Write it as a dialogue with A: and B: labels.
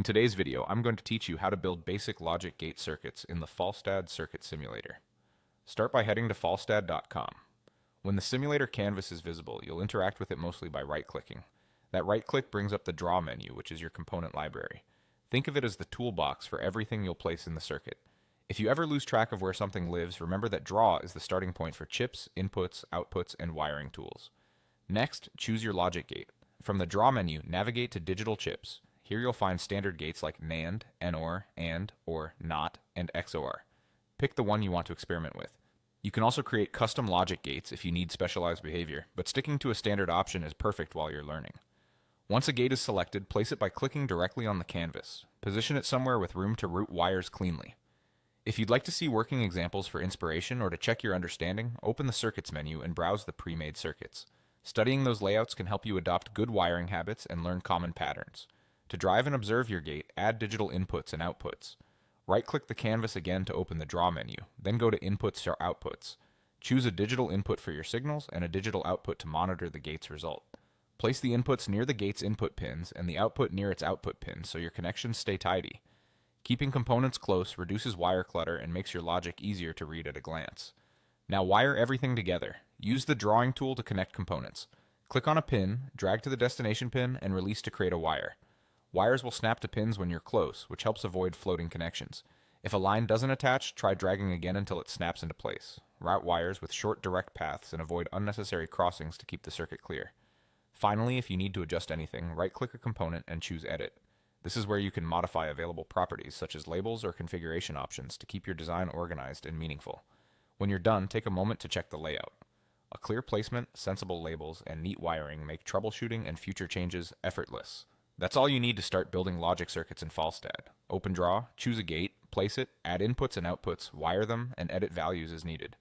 A: In today's video, I'm going to teach you how to build basic logic gate circuits in the Falstad circuit simulator. Start by heading to falstad.com. When the simulator canvas is visible, you'll interact with it mostly by right-clicking. That right-click brings up the Draw menu, which is your component library. Think of it as the toolbox for everything you'll place in the circuit. If you ever lose track of where something lives, remember that Draw is the starting point for chips, inputs, outputs, and wiring tools. Next, choose your logic gate. From the Draw menu, navigate to Digital Chips. Here you'll find standard gates like NAND, NOR, AND, or NOT, and XOR. Pick the one you want to experiment with. You can also create custom logic gates if you need specialized behavior, but sticking to a standard option is perfect while you're learning. Once a gate is selected, place it by clicking directly on the canvas. Position it somewhere with room to route wires cleanly. If you'd like to see working examples for inspiration or to check your understanding, open the Circuits menu and browse the pre-made circuits. Studying those layouts can help you adopt good wiring habits and learn common patterns. To drive and observe your gate, add digital inputs and outputs. Right-click the canvas again to open the Draw menu, then go to Inputs or Outputs. Choose a digital input for your signals and a digital output to monitor the gate's result. Place the inputs near the gate's input pins and the output near its output pins so your connections stay tidy. Keeping components close reduces wire clutter and makes your logic easier to read at a glance. Now wire everything together. Use the drawing tool to connect components. Click on a pin, drag to the destination pin, and release to create a wire. Wires will snap to pins when you're close, which helps avoid floating connections. If a line doesn't attach, try dragging again until it snaps into place. Route wires with short direct paths and avoid unnecessary crossings to keep the circuit clear. Finally, if you need to adjust anything, right-click a component and choose Edit. This is where you can modify available properties such as labels or configuration options to keep your design organized and meaningful. When you're done, take a moment to check the layout. A clear placement, sensible labels, and neat wiring make troubleshooting and future changes effortless. That's all you need to start building logic circuits in Falstad. Open Draw, choose a gate, place it, add inputs and outputs, wire them, and edit values as needed.